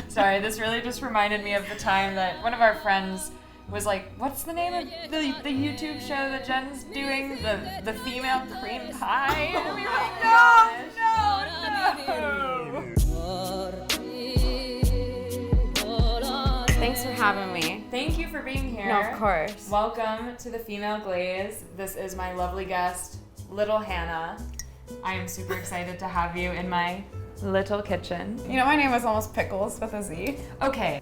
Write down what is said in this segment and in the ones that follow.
Sorry, this really just reminded me of the time that one of our friends was like, what's the name of the YouTube show that Jen's doing? The female cream pie? And we were like, no! Thanks for having me. Thank you for being here. No, of course. Welcome to the Female Glaze. This is my lovely guest, little Hannah. I am super excited to have you in my little kitchen. You know, my name was almost Pickles with a Z. Okay.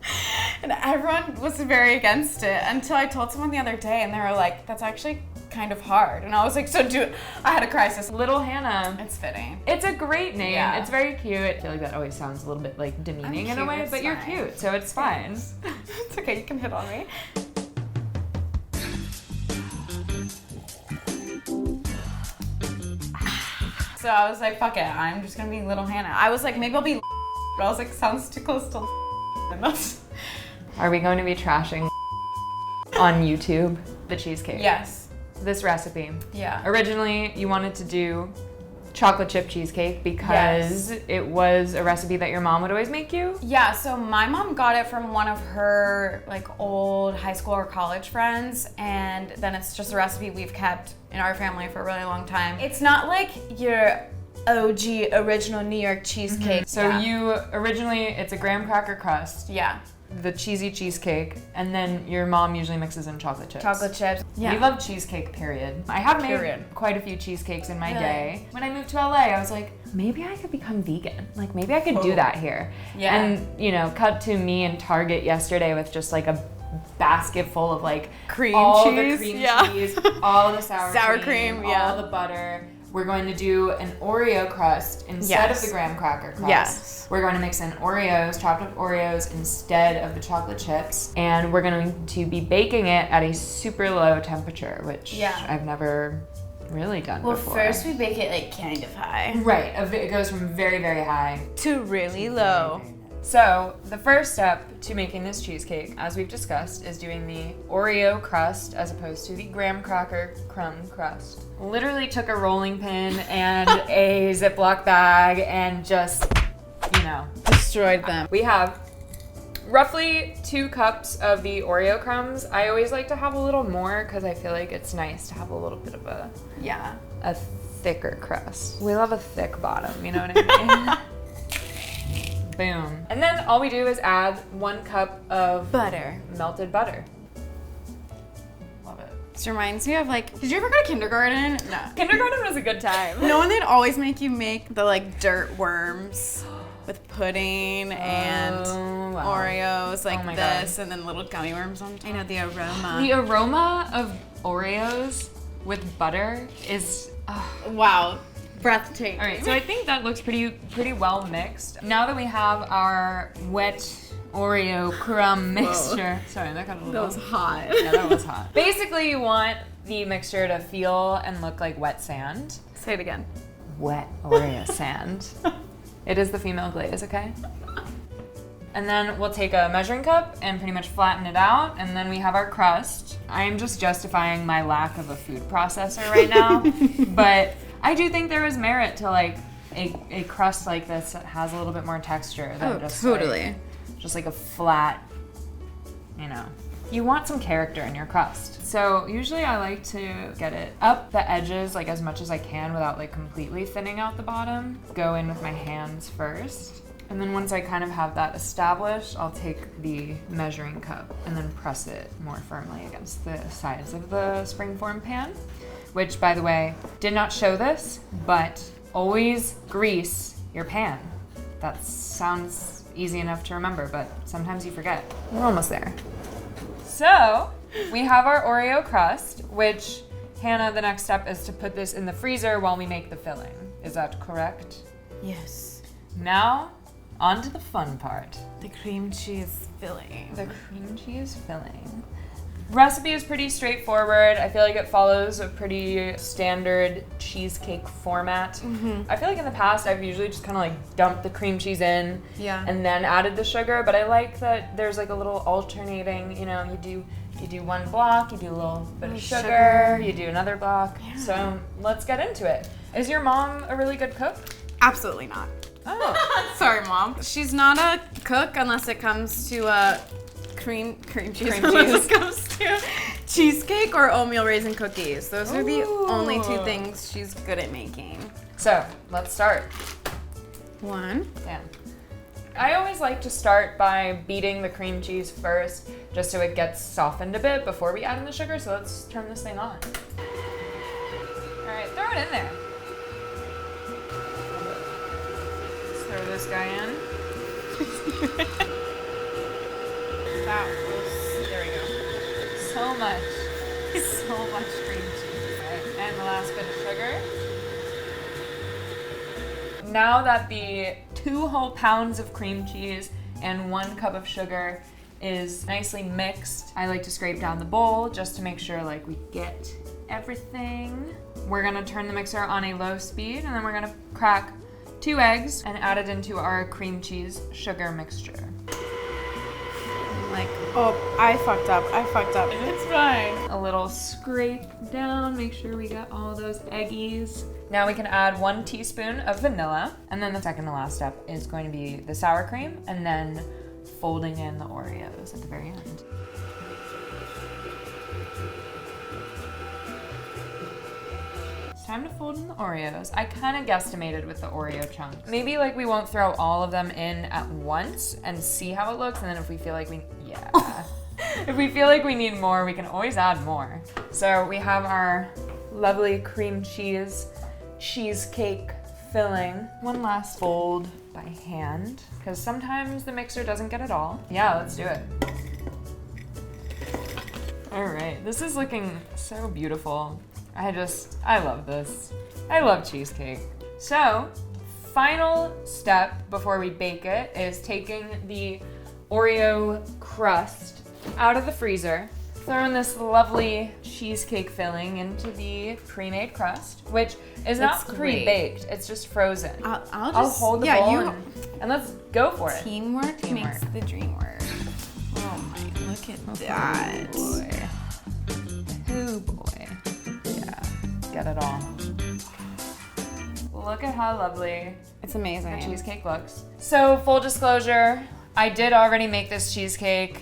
And everyone was very against it until I told someone the other day and they were like, that's actually kind of hard. And I was like, so do it. I had a crisis. Little Hannah. It's fitting. It's a great name. Yeah. It's very cute. I feel like that always sounds a little bit like demeaning in a way, but you're cute, so it's fine. It's okay, you can hit on me. So I was like, fuck it, I'm just gonna be Little Hannah. I was like, maybe I'll be but I was like, sounds too close to enough. Are we going to be trashing on YouTube the cheesecake? Yes. This recipe. Yeah. Originally, you wanted to do chocolate chip cheesecake because it was a recipe that your mom would always make you? Yeah, so my mom got it from one of her like old high school or college friends, and then it's just a recipe we've kept in our family for a really long time. It's not like your OG original New York cheesecake. Mm-hmm. So you originally, it's a graham cracker crust. Yeah. The cheesy cheesecake, and then your mom usually mixes in chocolate chips. Chocolate chips. Yeah. We love cheesecake, period. I have made quite a few cheesecakes in my day. When I moved to LA, I was like, maybe I could become vegan. Like, maybe I could do that here. Yeah. And, you know, cut to me in Target yesterday with just like a basket full of like cream all cheese. the cream cheese, all the sour cream, all the butter. We're going to do an Oreo crust instead of the graham cracker crust. Yes. We're going to mix in Oreos, chopped up Oreos instead of the chocolate chips. And we're going to be baking it at a super low temperature, which I've never really done before. Well, first we bake it like kind of high. Right, it goes from very, very high to really low. So the first step to making this cheesecake, as we've discussed, is doing the Oreo crust as opposed to the graham cracker crumb crust. Literally took a rolling pin and a Ziploc bag and just, you know, destroyed them. We have roughly 2 cups of the Oreo crumbs. I always like to have a little more because I feel like it's nice to have a little bit of a thicker crust. We love a thick bottom, you know what I mean? Boom. And then all we do is add 1 cup of butter. Melted butter. Love it. This reminds me of like, did you ever go to kindergarten? No. Kindergarten was a good time. No, and they'd always make you make the like dirt worms with pudding and Oreos like this, and then little gummy worms on top. I know the aroma. The aroma of Oreos with butter is wow. Breathtaking. All right, so I think that looks pretty well mixed. Now that we have our wet Oreo crumb mixture. Sorry, that got a little... That was hot. Yeah, that was hot. Basically, you want the mixture to feel and look like wet sand. Say it again. Wet Oreo sand. It is the Female Glaze, okay? And then we'll take a measuring cup and pretty much flatten it out, and then we have our crust. I'm just justifying my lack of a food processor right now, but I do think there is merit to like a crust like this that has a little bit more texture than just like a flat, you know. You want some character in your crust. So usually I like to get it up the edges like as much as I can without like completely thinning out the bottom. Go in with my hands first. And then once I kind of have that established, I'll take the measuring cup and then press it more firmly against the sides of the springform pan. Which, by the way, did not show this, but always grease your pan. That sounds easy enough to remember, but sometimes you forget. We're almost there. So, we have our Oreo crust, which, Hannah, the next step is to put this in the freezer while we make the filling. Is that correct? Yes. Now, on to the fun part. The cream cheese filling. The cream cheese filling. Recipe is pretty straightforward. I feel like it follows a pretty standard cheesecake format. Mm-hmm. I feel like in the past I've usually just kind of like dumped the cream cheese in and then added the sugar, but I like that there's like a little alternating, you know, you do 1 block, you do a little bit of sugar, you do another block. Yeah. So let's get into it. Is your mom a really good cook? Absolutely not. Oh. Sorry, Mom. She's not a cook unless it comes to cream cheese. Cream Unless cheese. it comes to cheesecake or oatmeal raisin cookies. Those are the only two Ooh. things she's good at making. So, let's start. 1. Yeah. I always like to start by beating the cream cheese first, just so it gets softened a bit before we add in the sugar. So let's turn this thing on. All right, throw it in there. Let's throw this guy in. There we go. So much cream cheese. Right. And the last bit of sugar. Now that the 2 whole pounds of cream cheese and 1 cup of sugar is nicely mixed, I like to scrape down the bowl just to make sure like we get everything. We're gonna turn the mixer on a low speed, and then we're gonna crack 2 eggs and add it into our cream cheese sugar mixture. Like, oh, I fucked up. It's fine. A little scrape down, make sure we got all those eggies. Now we can add 1 teaspoon of vanilla, and then the second to last step is going to be the sour cream, and then folding in the Oreos at the very end. It's time to fold in the Oreos. I kind of guesstimated with the Oreo chunks. Maybe like we won't throw all of them in at once and see how it looks, and then if we feel like if we feel like we need more, we can always add more. So we have our lovely cream cheesecake filling. One last fold by hand, because sometimes the mixer doesn't get it all. Yeah, let's do it. All right, this is looking so beautiful. I love this. I love cheesecake. So, final step before we bake it is taking the Oreo crust out of the freezer, throwing this lovely cheesecake filling into the pre-made crust, which is not pre-baked, it's just frozen. I'll hold the bowl and let's go for it. Teamwork makes the dream work. Oh my, look at that. Oh boy. Yeah, get it all. Look at how lovely It's amazing. the cheesecake looks. So, full disclosure, I did already make this cheesecake.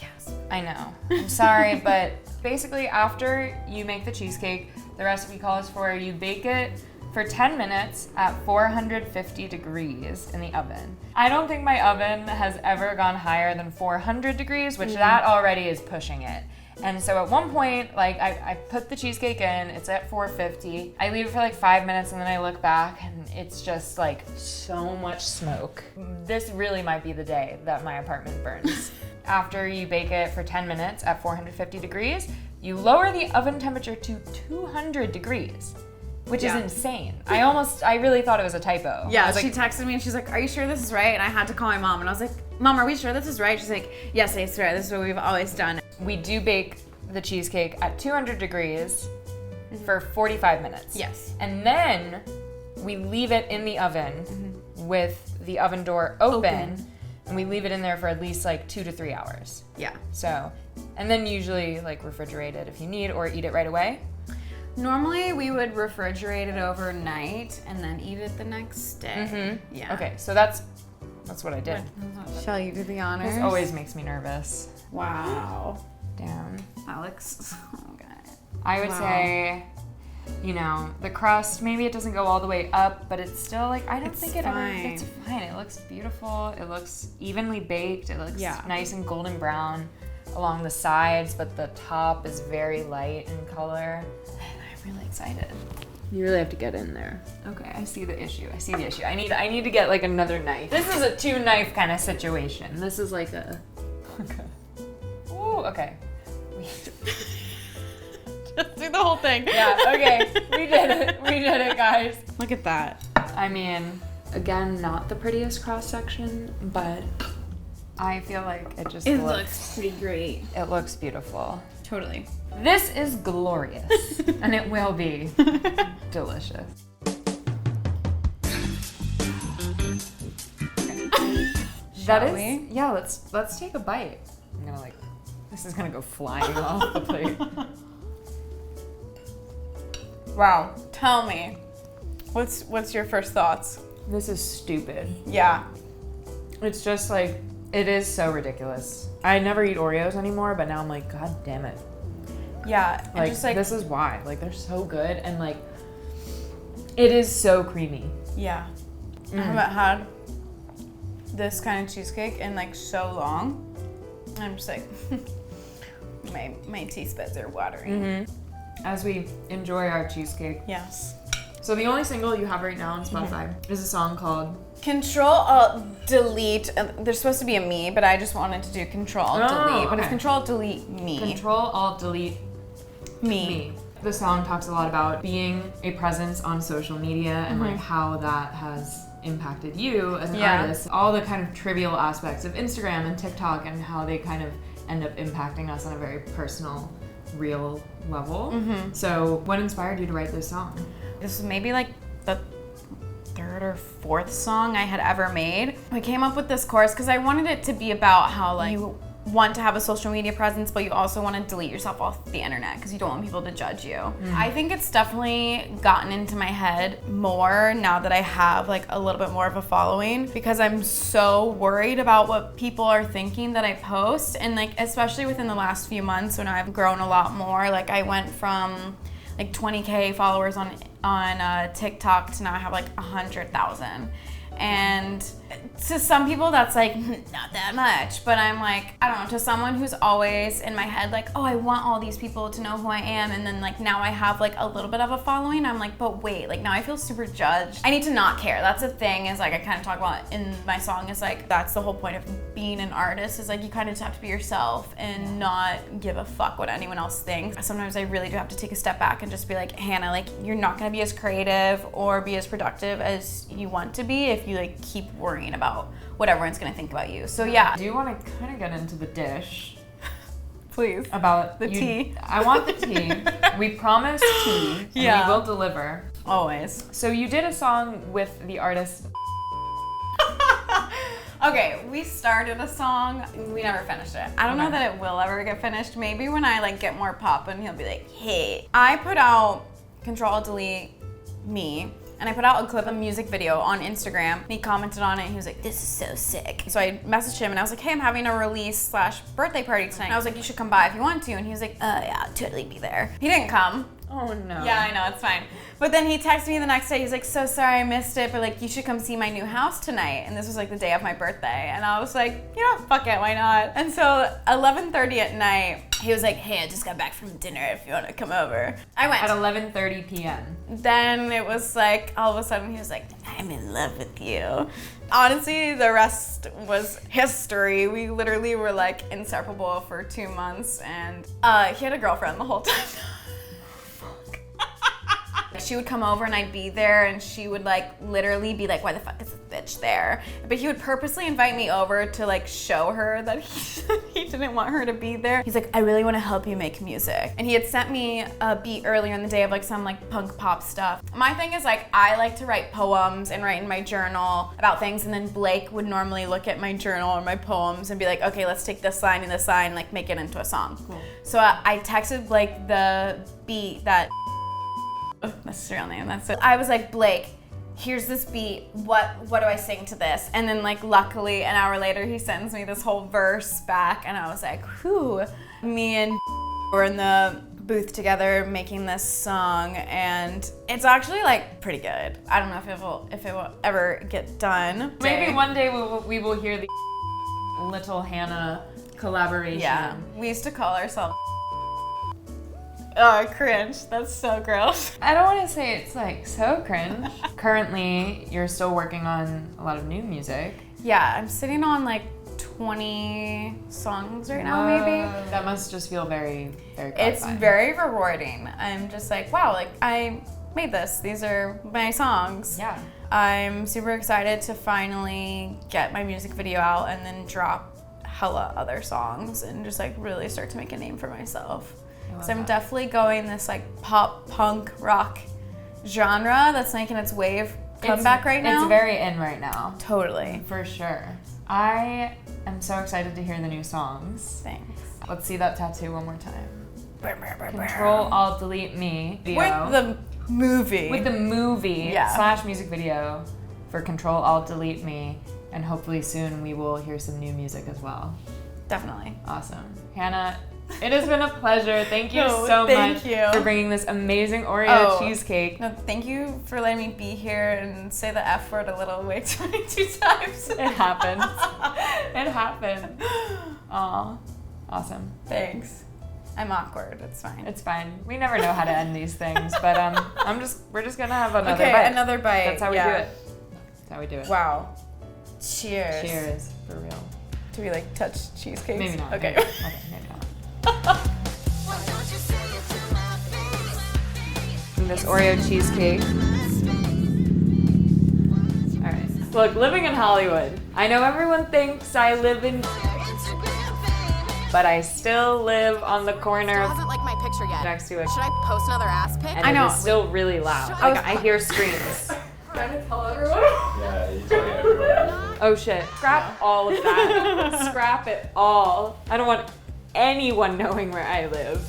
Yes. I know. I'm sorry, but basically after you make the cheesecake, the recipe calls for you bake it for 10 minutes at 450 degrees in the oven. I don't think my oven has ever gone higher than 400 degrees, which that already is pushing it. And so at one point, like I put the cheesecake in, it's at 450. I leave it for like 5 minutes and then I look back and it's just like so much smoke. This really might be the day that my apartment burns. After you bake it for 10 minutes at 450 degrees, you lower the oven temperature to 200 degrees, which is insane. I really thought it was a typo. Yeah, she texted me and she's like, "Are you sure this is right?" And I had to call my mom and I was like, "Mom, are we sure this is right?" She's like, "Yes, I swear. This is what we've always done." We do bake the cheesecake at 200 degrees for 45 minutes. Yes. And then we leave it in the oven with the oven door open, and we leave it in there for at least like 2 to 3 hours. Yeah. So, and then usually like refrigerate it if you need, or eat it right away. Normally we would refrigerate it overnight and then eat it the next day. Yeah. Okay, so that's what I did. Shall you do the honors? This always makes me nervous. Wow. Damn. Alex. Okay. I would say, you know, the crust, maybe it doesn't go all the way up, but it's still like, I don't think it ever, it's fine. It looks beautiful. It looks evenly baked. It looks nice and golden brown along the sides, but the top is very light in color. I'm really excited. You really have to get in there. Okay, I see the issue. I need to get like another knife. This is a 2-knife kind of situation. This is like a, ooh, okay. Just do the whole thing. Yeah, okay. We did it, guys. Look at that. I mean, again, not the prettiest cross section, but I feel like it just looks pretty great. It looks beautiful. Totally. This is glorious, and it will be delicious. Okay. Yeah, let's take a bite. I'm gonna this is gonna go flying off the plate. Wow. Tell me, what's your first thoughts? This is stupid. Yeah. It's just like, it is so ridiculous. I never eat Oreos anymore, but now I'm like, God damn it. Yeah. And Like, just like, this is why. Like, they're so good, and like, it is so creamy. yeah. I haven't had this kind of cheesecake in like so long. I'm just like, my taste buds are watering. As we enjoy our cheesecake. Yes. So the only single you have right now on Spotify is a song called Control-Alt-Delete. There's supposed to be a me, but I just wanted to do Control-Alt-Delete. But it's okay. Control-Delete me. Control-Alt-Delete Me. The song talks a lot about being a presence on social media and like how that has impacted you as an artist. All the kind of trivial aspects of Instagram and TikTok and how they kind of end up impacting us on a very personal, real level. So what inspired you to write this song? This was maybe like the third or fourth song I had ever made. I came up with this chorus because I wanted it to be about how like you want to have a social media presence, but you also want to delete yourself off the internet because you don't want people to judge you. I think it's definitely gotten into my head more now that I have like a little bit more of a following, because I'm so worried about what people are thinking that I post. And like, especially within the last few months when I've grown a lot more, like I went from like 20K followers on TikTok to now I have like 100,000. And to some people that's like not that much, but I'm like, I don't know, to someone who's always in my head like, oh, I want all these people to know who I am, and then like now I have like a little bit of a following, I'm like, but wait, like now I feel super judged. I need to not care. That's the thing, is like I kind of talk about in my song, is like that's the whole point of being an artist, is like you kind of just have to be yourself and not give a fuck what anyone else thinks. Sometimes I really do have to take a step back and just be like, Hannah, like you're not gonna be as creative or be as productive as you want to be if you like keep worrying about what everyone's gonna think about you. So yeah. Do you want to kind of get into the dish? Please. About the tea. I want the tea. We promised tea, and we will deliver. Always. So you did a song with the artist. Okay, we started a song, we never finished it. I don't know that it will ever get finished. Maybe when I like get more poppin', he'll be like, hey. I put out Control-Delete me, and I put out a clip, a music video on Instagram. And he commented on it and he was like, this is so sick. So I messaged him and I was like, hey, I'm having a release/birthday party tonight. And I was like, you should come by if you want to. And he was like, yeah, I'll totally be there. He didn't come. Oh no. Yeah, I know, it's fine. But then he texted me the next day. He's like, so sorry I missed it, but like you should come see my new house tonight. And this was like the day of my birthday. And I was like, you know, fuck it, why not? And so 11:30 at night, he was like, hey, I just got back from dinner if you want to come over. I went. At 11:30 p.m. Then it was like, all of a sudden he was like, I'm in love with you. Honestly, the rest was history. We literally were like inseparable for 2 months, and he had a girlfriend the whole time. She would come over and I'd be there, and she would like literally be like, why the fuck is this bitch there? But he would purposely invite me over to like show her that he didn't want her to be there. He's like, I really want to help you make music. And he had sent me a beat earlier in the day of like some like punk pop stuff. My thing is like, I like to write poems and write in my journal about things, and then Blake would normally look at my journal or my poems and be like, okay, let's take this line and this line, like make it into a song. Cool. So I texted Blake the beat that that's his real name. That's it. I was like, Blake, here's this beat. What do I sing to this? And then like luckily an hour later he sends me this whole verse back, and I was like, whew. Me and were in the booth together making this song, and it's actually like pretty good. I don't know if it will ever get done. Maybe one day we will hear the Little Hannah collaboration. Yeah, we used to call ourselves. Cringe. That's so gross. I don't want to say it's like so cringe. Currently, you're still working on a lot of new music. Yeah, I'm sitting on like 20 songs right now, maybe. That must just feel very, very It's gratifying. very rewarding. I'm just like, wow, like I made this. These are my songs. Yeah. I'm super excited to finally get my music video out and then drop hella other songs and just like really start to make a name for myself. So I'm definitely going this like pop punk rock genre that's making its wave comeback right now. It's very in right now. Totally. For sure. I am so excited to hear the new songs. Thanks. Let's see that tattoo one more time. Control-Alt-Delete me. With the movie. With the movie / music video for Control-Alt-Delete me, and hopefully soon we will hear some new music as well. Definitely. Awesome. Hannah, it has been a pleasure. Thank you No, so thank much you. for bringing this amazing Oreo cheesecake. No, thank you for letting me be here and say the F word a little way 22 times. It happened. It happened. Aw, awesome. Thanks. I'm awkward. It's fine. It's fine. We never know how to end these things, but we're just gonna have another okay, bite. another bite. That's how we do it. That's how we do it. Wow. Cheers. Cheers, for real. Do we like touch cheesecakes? Maybe not. Okay. Maybe not. This Oreo cheesecake. All right. Look, living in Hollywood. I know everyone thinks I live in, but I still live on the corner Still hasn't liked my picture yet. next to it. Should I post another ass pic? And I know. it is still really loud. Like, I hear screams. Trying to tell everyone. Yeah, you tell everyone. Oh shit. Scrap all of that. Scrap it all. I don't want anyone knowing where I live.